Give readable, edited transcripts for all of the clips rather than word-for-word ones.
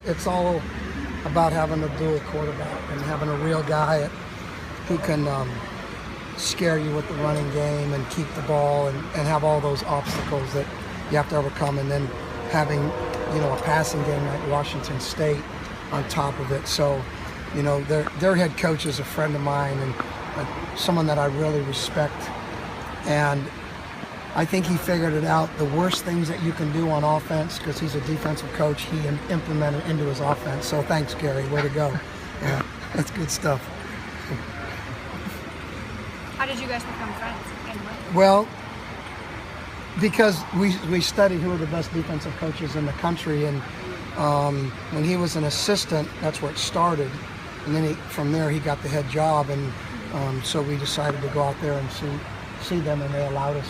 it's all about having a dual quarterback and having a real guy who can scare you with the running game and keep the ball and have all those obstacles that you have to overcome, and then having, you know, a passing game like Washington State on top of it. So, you know, their head coach is a friend of mine and someone that I really respect, and I think he figured it out. The worst things that you can do on offense, because he's a defensive coach, he implemented into his offense. So thanks, Gary. Way to go. Yeah, that's good stuff. How did you guys become friends? Well, because we studied who are the best defensive coaches in the country, and when he was an assistant, that's where it started. And then from there, he got the head job, and so we decided to go out there and see them, and they allowed us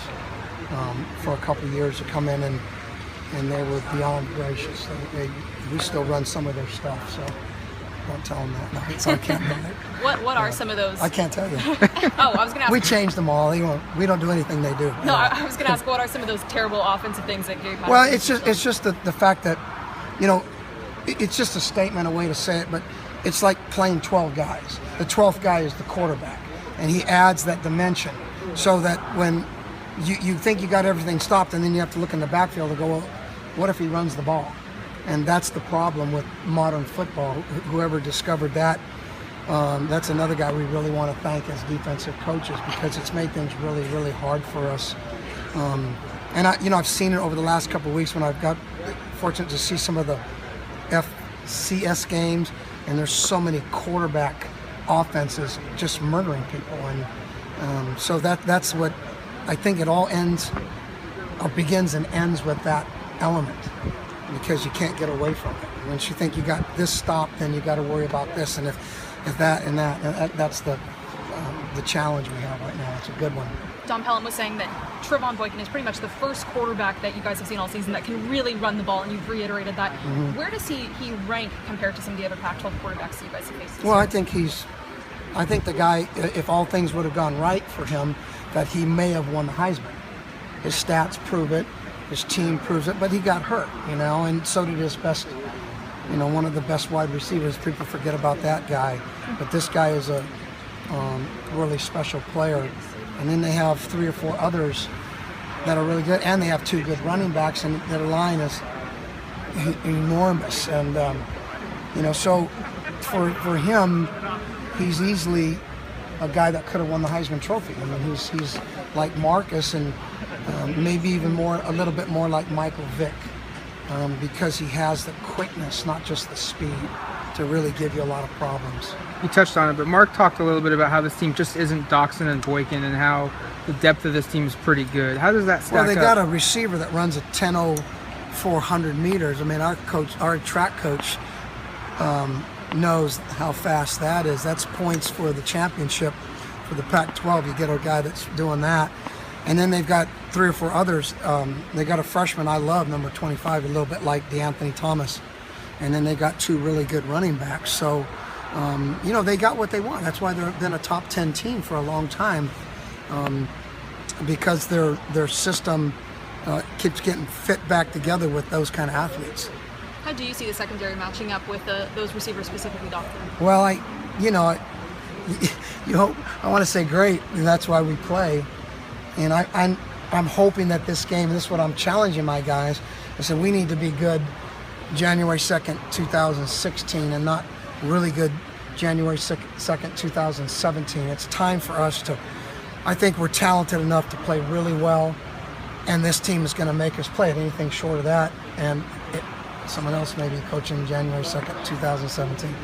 for a couple of years to come in, and they were beyond gracious. We still run some of their stuff, so don't tell them that. No, so I can't do it. What are some of those? I can't tell you. Oh, I was going to ask. We changed them all. We don't do anything they do. No, I was going to ask, what are some of those terrible offensive things that Gary Patterson? Well, it's just the fact that, you know, it's just a statement, a way to say it, but it's like playing 12 guys. The 12th guy is the quarterback, and he adds that dimension so that when you think you got everything stopped, and then you have to look in the backfield and go, well, what if he runs the ball? And that's the problem with modern football. Whoever discovered that, that's another guy we really want to thank as defensive coaches, because it's made things really, really hard for us. And I've seen it over the last couple of weeks when I've got fortunate to see some of the FCS games, and there's so many quarterback offenses just murdering people, and so that's what I think. It all begins and ends with that element, because you can't get away from it. Once you think you got this stopped, then you got to worry about this, and if that and that's the challenge we have right now. It's a good one. Don Pellin was saying that Trevone Boykin is pretty much the first quarterback that you guys have seen all season that can really run the ball, and you've reiterated that. Mm-hmm. Where does he rank compared to some of the other Pac-12 quarterbacks that you guys have faced this year? I think the guy, if all things would have gone right for him, that he may have won the Heisman. His stats prove it, his team proves it, but he got hurt, you know, and so did his best, you know, one of the best wide receivers. People forget about that guy, but this guy is a really special player. And then they have 3 or 4 others that are really good, and they have 2 good running backs, and their line is enormous. And you know, so for him, he's easily a guy that could have won the Heisman Trophy. I mean, he's like Marcus, and maybe even a little bit more like Michael Vick, because he has the quickness, not just the speed, to really give you a lot of problems. You touched on it, but Mark talked a little bit about how this team just isn't Doxson and Boykin, and how the depth of this team is pretty good. How does that stack up? Well, they got a receiver that runs a 10.04 meters. I mean, our track coach knows how fast that is. That's points for the championship for the Pac-12. You get a guy that's doing that. And then they've got 3 or 4 others. They got a freshman I love, number 25, a little bit like DeAnthony Thomas. And then they got 2 really good running backs. So, you know, they got what they want. That's why they've been a top 10 team for a long time, because their system keeps getting fit back together with those kind of athletes. How do you see the secondary matching up with those receivers, specifically Doxson? Well, I want to say great, and that's why we play. And I'm hoping that this game, this is what I'm challenging my guys. I said we need to be good January 2nd, 2016, and not really good January 2nd, 2017. It's time for us to, I think we're talented enough to play really well, and this team is going to make us play. Anything short of that, and someone else may be coaching January 2nd, 2017.